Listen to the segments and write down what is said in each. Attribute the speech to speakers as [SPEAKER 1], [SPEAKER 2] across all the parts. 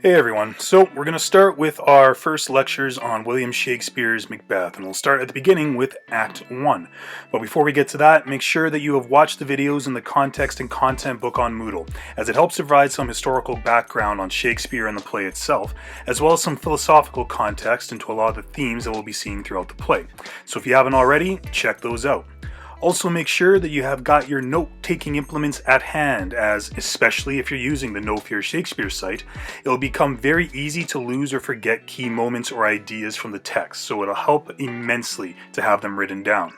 [SPEAKER 1] Hey everyone, so we're going to start with our first lectures on William Shakespeare's Macbeth, and we'll start at the beginning with Act 1. But before we get to that, make sure that you have watched the videos in the Context and Content book on Moodle, as it helps provide some historical background on Shakespeare and the play itself, as well as some philosophical context into a lot of the themes that we'll be seeing throughout the play. So if you haven't already, check those out. Also make sure that you have got your note-taking implements at hand, as especially if you're using the No Fear Shakespeare site, it'll become very easy to lose or forget key moments or ideas from the text, so it'll help immensely to have them written down.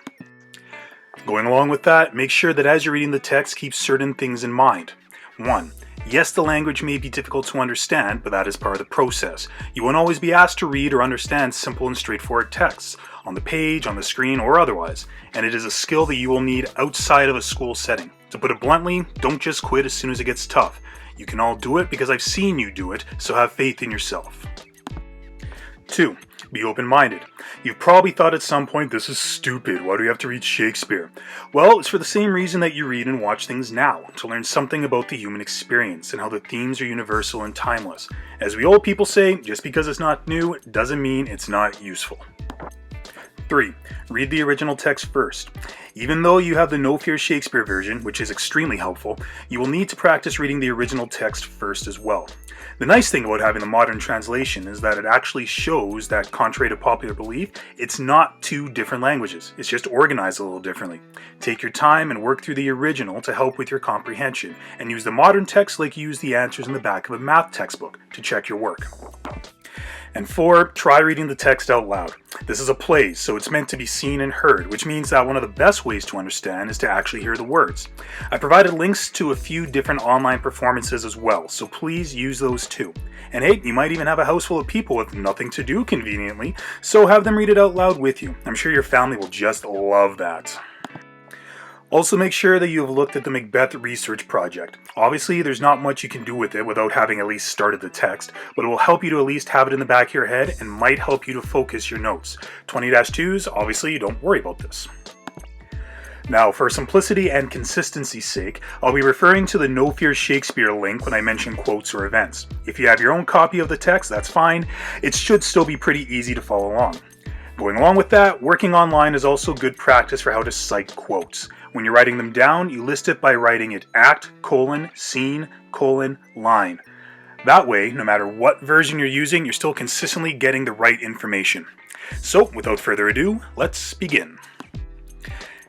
[SPEAKER 1] Going along with that, make sure that as you're reading the text, keep certain things in mind. 1. Yes, the language may be difficult to understand, but that is part of the process. You won't always be asked to read or understand simple and straightforward texts, on the page, on the screen, or otherwise, and it is a skill that you will need outside of a school setting. To put it bluntly, don't just quit as soon as it gets tough. You can all do it because I've seen you do it, so have faith in yourself. 2. Be open-minded. You've probably thought at some point, this is stupid, why do we have to read Shakespeare? Well, it's for the same reason that you read and watch things now, to learn something about the human experience and how the themes are universal and timeless. As we old people say, just because it's not new, doesn't mean it's not useful. 3. Read the original text first. Even though you have the No Fear Shakespeare version, which is extremely helpful, you will need to practice reading the original text first as well. The nice thing about having the modern translation is that it actually shows that, contrary to popular belief, it's not two different languages. It's just organized a little differently. Take your time and work through the original to help with your comprehension, and use the modern text like you use the answers in the back of a math textbook to check your work. And 4, try reading the text out loud. This is a play, so it's meant to be seen and heard, which means that one of the best ways to understand is to actually hear the words. I provided links to a few different online performances as well, so please use those too. And hey, you might even have a house full of people with nothing to do conveniently, so have them read it out loud with you. I'm sure your family will just love that. Also make sure that you have looked at the Macbeth research project. Obviously, there's not much you can do with it without having at least started the text, but it will help you to at least have it in the back of your head and might help you to focus your notes. 20-2s, obviously, don't worry about this. Now, for simplicity and consistency's sake, I'll be referring to the No Fear Shakespeare link when I mention quotes or events. If you have your own copy of the text, that's fine. It should still be pretty easy to follow along. Going along with that, working online is also good practice for how to cite quotes. When you're writing them down, you list it by writing it act, scene, line. That way, no matter what version you're using, you're still consistently getting the right information. So, without further ado, let's begin.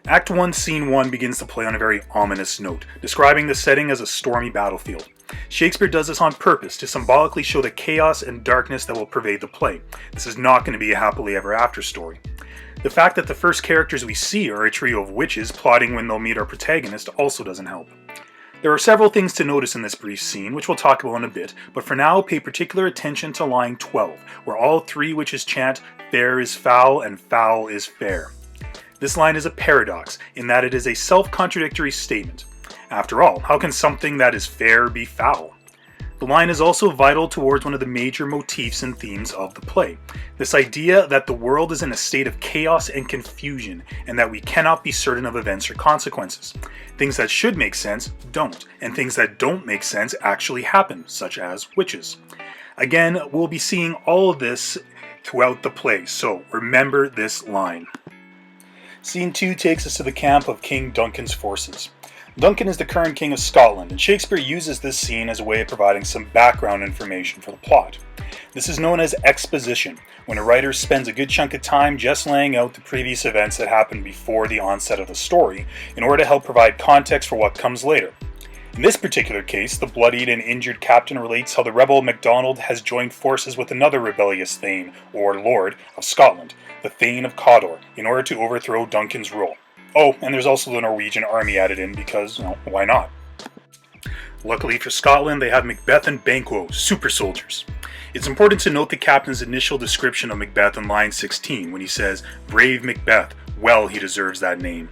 [SPEAKER 1] Act 1, Scene 1 begins to play on a very ominous note, describing the setting as a stormy battlefield. Shakespeare does this on purpose to symbolically show the chaos and darkness that will pervade the play. This is not going to be a happily ever after story. The fact that the first characters we see are a trio of witches plotting when they'll meet our protagonist also doesn't help. There are several things to notice in this brief scene, which we'll talk about in a bit, but for now pay particular attention to line 12, where all three witches chant, "Fair is foul and foul is fair." This line is a paradox, in that it is a self-contradictory statement. After all, how can something that is fair be foul? The line is also vital towards one of the major motifs and themes of the play. This idea that the world is in a state of chaos and confusion, and that we cannot be certain of events or consequences. Things that should make sense don't, and things that don't make sense actually happen, such as witches. Again, we'll be seeing all of this throughout the play, so remember this line. Scene 2 takes us to the camp of King Duncan's forces. Duncan is the current king of Scotland, and Shakespeare uses this scene as a way of providing some background information for the plot. This is known as exposition, when a writer spends a good chunk of time just laying out the previous events that happened before the onset of the story, in order to help provide context for what comes later. In this particular case, the bloodied and injured captain relates how the rebel MacDonald has joined forces with another rebellious Thane, or Lord, of Scotland, the Thane of Cawdor, in order to overthrow Duncan's rule. Oh, and there's also the Norwegian army added in because, why not? Luckily for Scotland, they have Macbeth and Banquo, super soldiers. It's important to note the captain's initial description of Macbeth in line 16 when he says, "Brave Macbeth, well he deserves that name."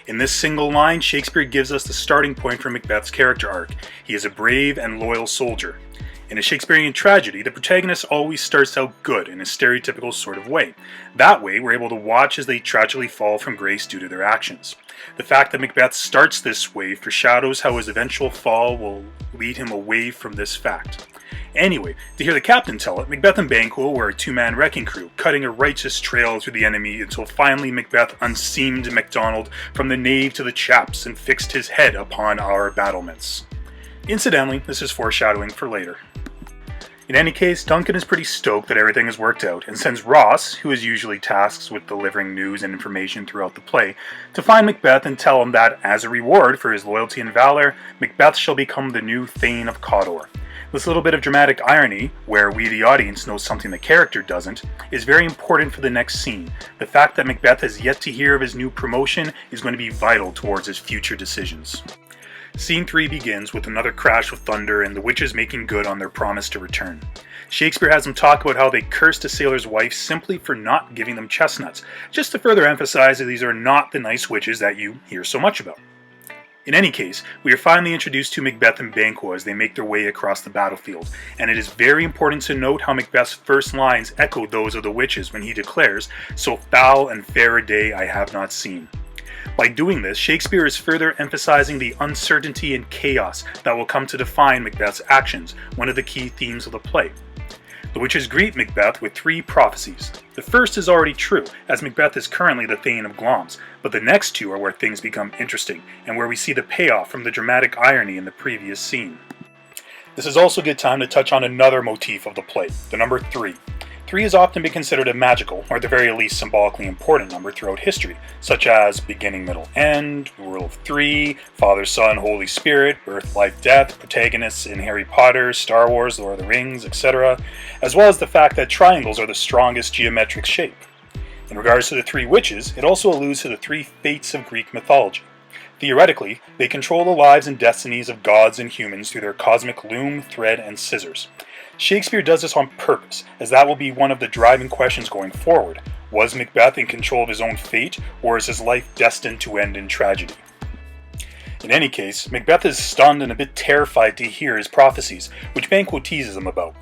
[SPEAKER 1] In this single line, Shakespeare gives us the starting point for Macbeth's character arc. He is a brave and loyal soldier. In a Shakespearean tragedy, the protagonist always starts out good in a stereotypical sort of way. That way, we're able to watch as they tragically fall from grace due to their actions. The fact that Macbeth starts this way foreshadows how his eventual fall will lead him away from this fact. Anyway, to hear the captain tell it, Macbeth and Banquo were a two-man wrecking crew, cutting a righteous trail through the enemy until finally Macbeth unseamed MacDonald from the nave to the chaps and fixed his head upon our battlements. Incidentally, this is foreshadowing for later. In any case, Duncan is pretty stoked that everything has worked out and sends Ross, who is usually tasked with delivering news and information throughout the play, to find Macbeth and tell him that, as a reward for his loyalty and valor, Macbeth shall become the new Thane of Cawdor. This little bit of dramatic irony, where we the audience know something the character doesn't, is very important for the next scene. The fact that Macbeth has yet to hear of his new promotion is going to be vital towards his future decisions. Scene 3 begins with another crash of thunder and the witches making good on their promise to return. Shakespeare has them talk about how they cursed a sailor's wife simply for not giving them chestnuts, just to further emphasize that these are not the nice witches that you hear so much about. In any case, we are finally introduced to Macbeth and Banquo as they make their way across the battlefield, and it is very important to note how Macbeth's first lines echo those of the witches when he declares, "So foul and fair a day I have not seen." By doing this, Shakespeare is further emphasizing the uncertainty and chaos that will come to define Macbeth's actions, one of the key themes of the play. The witches greet Macbeth with 3 prophecies. The first is already true, as Macbeth is currently the Thane of Glamis, but the next 2 are where things become interesting, and where we see the payoff from the dramatic irony in the previous scene. This is also a good time to touch on another motif of the play, the number 3. 3 has often been considered a magical, or at the very least symbolically important number throughout history, such as beginning, middle, end, rule of 3, Father, Son, Holy Spirit, birth, life, death, protagonists in Harry Potter, Star Wars, Lord of the Rings, etc., as well as the fact that triangles are the strongest geometric shape. In regards to the 3 witches, it also alludes to the 3 fates of Greek mythology. Theoretically, they control the lives and destinies of gods and humans through their cosmic loom, thread, and scissors. Shakespeare does this on purpose, as that will be one of the driving questions going forward. Was Macbeth in control of his own fate, or is his life destined to end in tragedy? In any case, Macbeth is stunned and a bit terrified to hear his prophecies, which Banquo teases him about.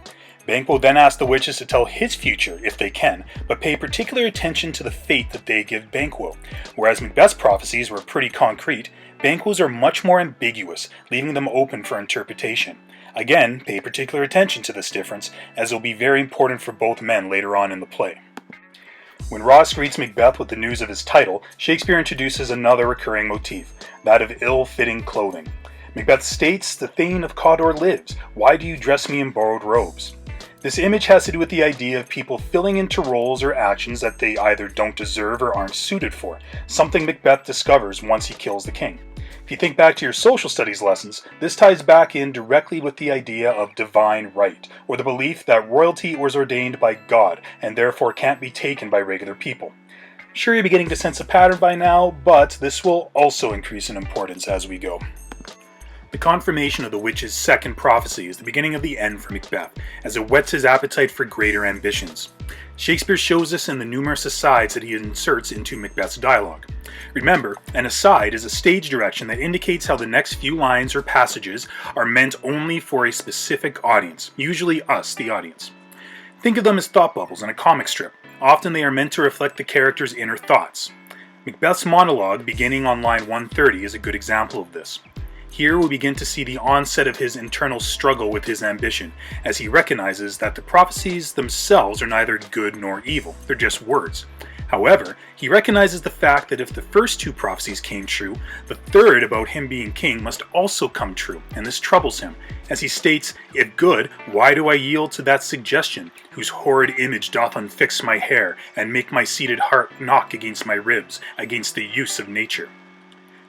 [SPEAKER 1] Banquo then asks the witches to tell his future, if they can, but pay particular attention to the fate that they give Banquo. Whereas Macbeth's prophecies were pretty concrete, Banquo's are much more ambiguous, leaving them open for interpretation. Again, pay particular attention to this difference, as it will be very important for both men later on in the play. When Ross greets Macbeth with the news of his title, Shakespeare introduces another recurring motif, that of ill-fitting clothing. Macbeth states, "The Thane of Cawdor lives. Why do you dress me in borrowed robes?" This image has to do with the idea of people filling into roles or actions that they either don't deserve or aren't suited for, something Macbeth discovers once he kills the king. If you think back to your social studies lessons, this ties back in directly with the idea of divine right, or the belief that royalty was ordained by God and therefore can't be taken by regular people. Sure, you're beginning to sense a pattern by now, but this will also increase in importance as we go. The confirmation of the witch's second prophecy is the beginning of the end for Macbeth, as it whets his appetite for greater ambitions. Shakespeare shows this in the numerous asides that he inserts into Macbeth's dialogue. Remember, an aside is a stage direction that indicates how the next few lines or passages are meant only for a specific audience, usually us, the audience. Think of them as thought bubbles in a comic strip. Often they are meant to reflect the character's inner thoughts. Macbeth's monologue, beginning on line 130, is a good example of this. Here we begin to see the onset of his internal struggle with his ambition, as he recognizes that the prophecies themselves are neither good nor evil, they're just words. However, he recognizes the fact that if the first 2 prophecies came true, the third about him being king must also come true, and this troubles him, as he states, "If good, why do I yield to that suggestion, whose horrid image doth unfix my hair, and make my seated heart knock against my ribs, against the use of nature?"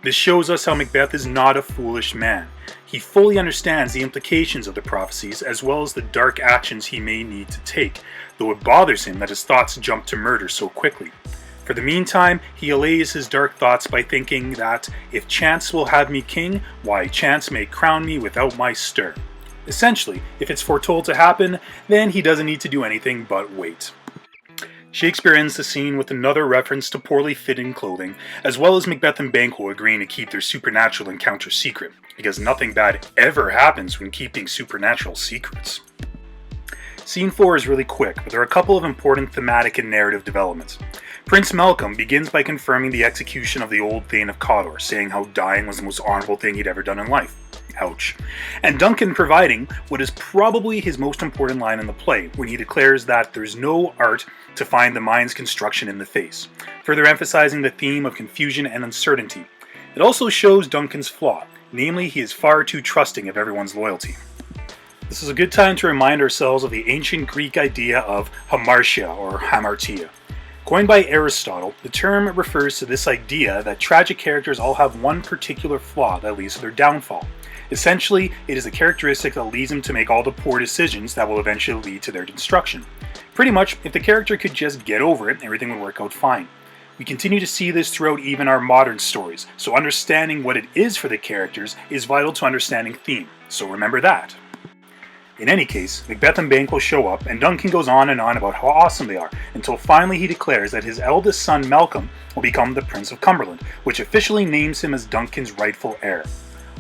[SPEAKER 1] This shows us how Macbeth is not a foolish man. He fully understands the implications of the prophecies as well as the dark actions he may need to take, though it bothers him that his thoughts jump to murder so quickly. For the meantime, he allays his dark thoughts by thinking that, if chance will have me king, why chance may crown me without my stir. Essentially, if it's foretold to happen, then he doesn't need to do anything but wait. Shakespeare ends the scene with another reference to poorly fitting clothing, as well as Macbeth and Banquo agreeing to keep their supernatural encounter secret, because nothing bad ever happens when keeping supernatural secrets. Scene 4 is really quick, but there are a couple of important thematic and narrative developments. Prince Malcolm begins by confirming the execution of the old Thane of Cawdor, saying how dying was the most honorable thing he'd ever done in life. Ouch. And Duncan providing what is probably his most important line in the play, when he declares that there's no art to find the mind's construction in the face, further emphasizing the theme of confusion and uncertainty. It also shows Duncan's flaw, namely he is far too trusting of everyone's loyalty. This is a good time to remind ourselves of the ancient Greek idea of hamartia or hamartia. Coined by Aristotle, the term refers to this idea that tragic characters all have one particular flaw that leads to their downfall. Essentially, it is a characteristic that leads them to make all the poor decisions that will eventually lead to their destruction. Pretty much, if the character could just get over it, everything would work out fine. We continue to see this throughout even our modern stories, so understanding what it is for the characters is vital to understanding theme, so remember that. In any case, Macbeth and Banquo show up, and Duncan goes on and on about how awesome they are, until finally he declares that his eldest son Malcolm will become the Prince of Cumberland, which officially names him as Duncan's rightful heir.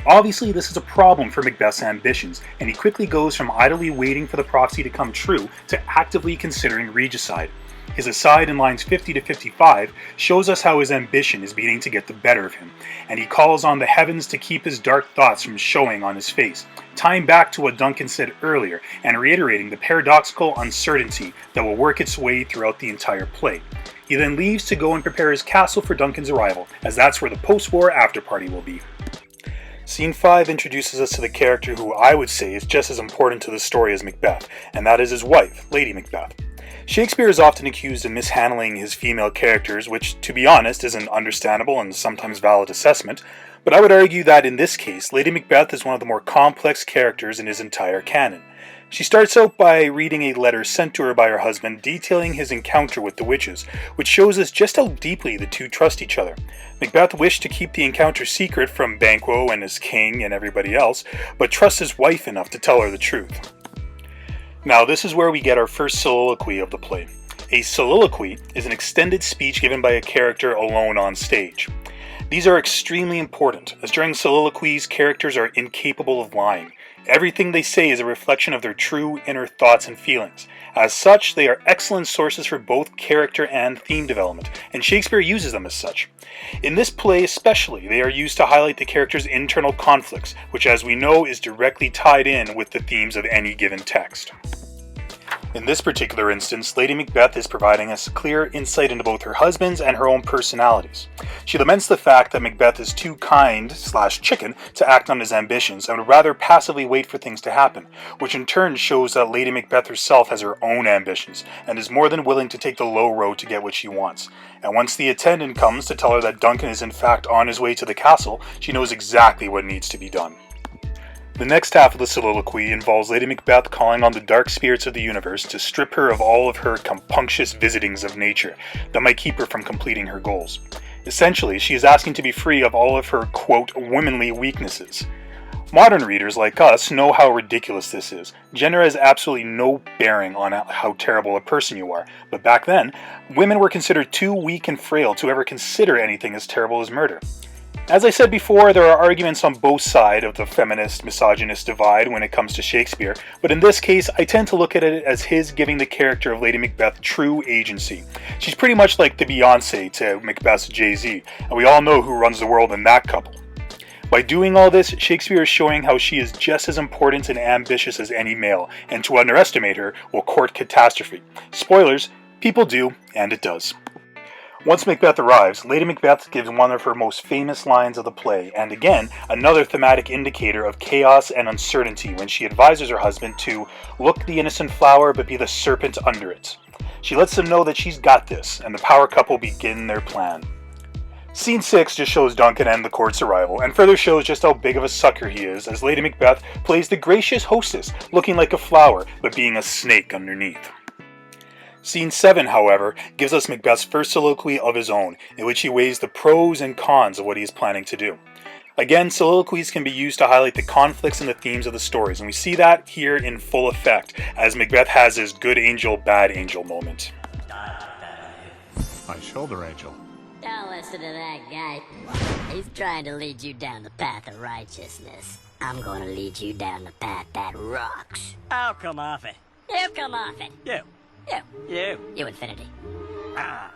[SPEAKER 1] Obviously, this is a problem for Macbeth's ambitions, and he quickly goes from idly waiting for the prophecy to come true to actively considering regicide. His aside in lines 50 to 55 shows us how his ambition is beginning to get the better of him, and he calls on the heavens to keep his dark thoughts from showing on his face, tying back to what Duncan said earlier and reiterating the paradoxical uncertainty that will work its way throughout the entire play. He then leaves to go and prepare his castle for Duncan's arrival, as that's where the post-war after-party will be. Scene 5 introduces us to the character who I would say is just as important to the story as Macbeth, and that is his wife, Lady Macbeth. Shakespeare is often accused of mishandling his female characters, which, to be honest, is an understandable and sometimes valid assessment, but I would argue that in this case, Lady Macbeth is one of the more complex characters in his entire canon. She starts out by reading a letter sent to her by her husband detailing his encounter with the witches, which shows us just how deeply the two trust each other. Macbeth wished to keep the encounter secret from Banquo and his king and everybody else, but trusts his wife enough to tell her the truth. Now, this is where we get our first soliloquy of the play. A soliloquy is an extended speech given by a character alone on stage. These are extremely important, as during soliloquies, characters are incapable of lying. Everything they say is a reflection of their true inner thoughts and feelings. As such, they are excellent sources for both character and theme development, and Shakespeare uses them as such. In this play especially, they are used to highlight the character's internal conflicts, which as we know is directly tied in with the themes of any given text. In this particular instance, Lady Macbeth is providing us clear insight into both her husband's and her own personalities. She laments the fact that Macbeth is too kind/chicken to act on his ambitions and would rather passively wait for things to happen, which in turn shows that Lady Macbeth herself has her own ambitions and is more than willing to take the low road to get what she wants. And once the attendant comes to tell her that Duncan is in fact on his way to the castle, she knows exactly what needs to be done. The next half of the soliloquy involves Lady Macbeth calling on the dark spirits of the universe to strip her of all of her compunctious visitings of nature that might keep her from completing her goals. Essentially, she is asking to be free of all of her, quote, womanly weaknesses. Modern readers like us know how ridiculous this is. Gender has absolutely no bearing on how terrible a person you are, but back then, women were considered too weak and frail to ever consider anything as terrible as murder. As I said before, there are arguments on both sides of the feminist-misogynist divide when it comes to Shakespeare, but in this case, I tend to look at it as his giving the character of Lady Macbeth true agency. She's pretty much like the Beyoncé to Macbeth's Jay-Z, and we all know who runs the world in that couple. By doing all this, Shakespeare is showing how she is just as important and ambitious as any male, and to underestimate her will court catastrophe. Spoilers, people do, and it does. Once Macbeth arrives, Lady Macbeth gives one of her most famous lines of the play, and again, another thematic indicator of chaos and uncertainty when she advises her husband to look the innocent flower but be the serpent under it. She lets him know that she's got this, and the power couple begin their plan. Scene 6 just shows Duncan and the court's arrival, and further shows just how big of a sucker he is, as Lady Macbeth plays the gracious hostess, looking like a flower, but being a snake underneath. Scene 7, however, gives us Macbeth's first soliloquy of his own, in which he weighs the pros and cons of what he is planning to do. Again, soliloquies can be used to highlight the conflicts and the themes of the stories, and we see that here in full effect, as Macbeth has his good angel, bad angel moment.
[SPEAKER 2] My shoulder angel.
[SPEAKER 3] Don't listen to that guy. He's trying to lead you down the path of righteousness. I'm gonna lead you down the path that rocks.
[SPEAKER 4] I'll come off it.
[SPEAKER 3] You come off it.
[SPEAKER 4] You.
[SPEAKER 3] You.
[SPEAKER 4] You.
[SPEAKER 3] You infinity.
[SPEAKER 4] Ah.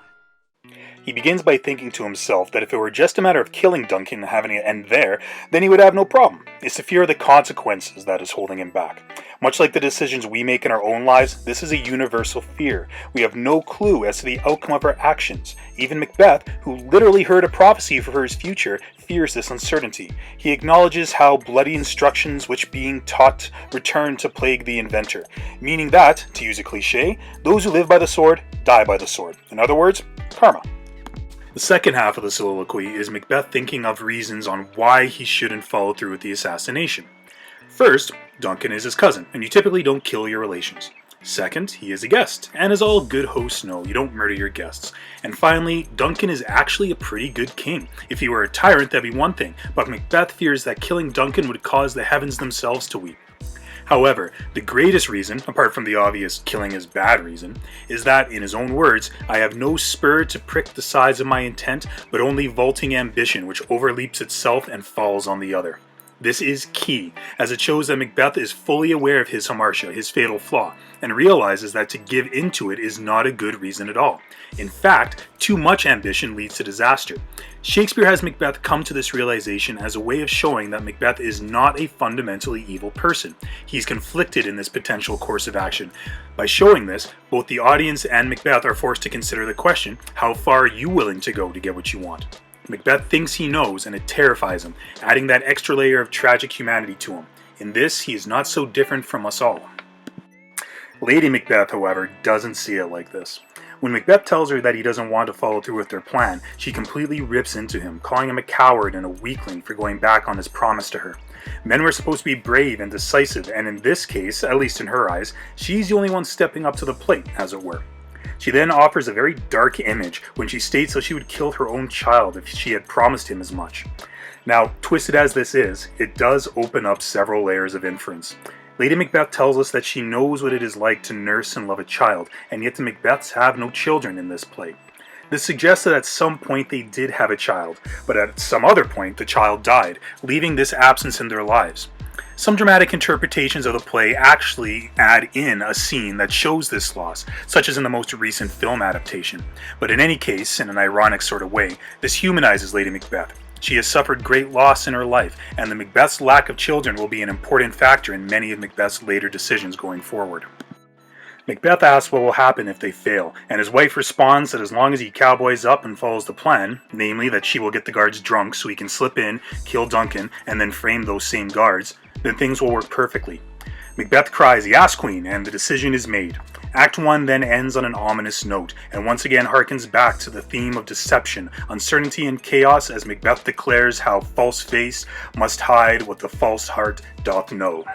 [SPEAKER 1] He begins by thinking to himself that if it were just a matter of killing Duncan and having it end there, then he would have no problem. It's the fear of the consequences that is holding him back. Much like the decisions we make in our own lives, this is a universal fear. We have no clue as to the outcome of our actions. Even Macbeth, who literally heard a prophecy for his future, fears this uncertainty. He acknowledges how bloody instructions which being taught return to plague the inventor, meaning that, to use a cliche, those who live by the sword die by the sword. In other words, karma. The second half of the soliloquy is Macbeth thinking of reasons on why he shouldn't follow through with the assassination. First, Duncan is his cousin, and you typically don't kill your relations. Second, he is a guest, and as all good hosts know, you don't murder your guests. And finally, Duncan is actually a pretty good king. If he were a tyrant, that'd be one thing, but Macbeth fears that killing Duncan would cause the heavens themselves to weep. However, the greatest reason, apart from the obvious killing is bad reason, is that, in his own words, I have no spur to prick the sides of my intent, but only vaulting ambition which overleaps itself and falls on the other. This is key, as it shows that Macbeth is fully aware of his hamartia, his fatal flaw, and realizes that to give into it is not a good reason at all. In fact, too much ambition leads to disaster. Shakespeare has Macbeth come to this realization as a way of showing that Macbeth is not a fundamentally evil person. He's conflicted in this potential course of action. By showing this, both the audience and Macbeth are forced to consider the question, how far are you willing to go to get what you want? Macbeth thinks he knows, and it terrifies him, adding that extra layer of tragic humanity to him. In this, he is not so different from us all. Lady Macbeth, however, doesn't see it like this. When Macbeth tells her that he doesn't want to follow through with their plan, she completely rips into him, calling him a coward and a weakling for going back on his promise to her. Men were supposed to be brave and decisive, and in this case, at least in her eyes, she's the only one stepping up to the plate, as it were. She then offers a very dark image when she states that she would kill her own child if she had promised him as much. Now, twisted as this is, it does open up several layers of inference. Lady Macbeth tells us that she knows what it is like to nurse and love a child, and yet the Macbeths have no children in this play. This suggests that at some point they did have a child, but at some other point the child died, leaving this absence in their lives. Some dramatic interpretations of the play actually add in a scene that shows this loss, such as in the most recent film adaptation. But in any case, in an ironic sort of way, this humanizes Lady Macbeth. She has suffered great loss in her life, and the Macbeth's lack of children will be an important factor in many of Macbeth's later decisions going forward. Macbeth asks what will happen if they fail, and his wife responds that as long as he cowboys up and follows the plan, namely that she will get the guards drunk so he can slip in, kill Duncan, and then frame those same guards, then things will work perfectly. Macbeth cries, "Yes, Queen," and the decision is made. Act 1 then ends on an ominous note, and once again harkens back to the theme of deception, uncertainty, and chaos as Macbeth declares how false face must hide what the false heart doth know.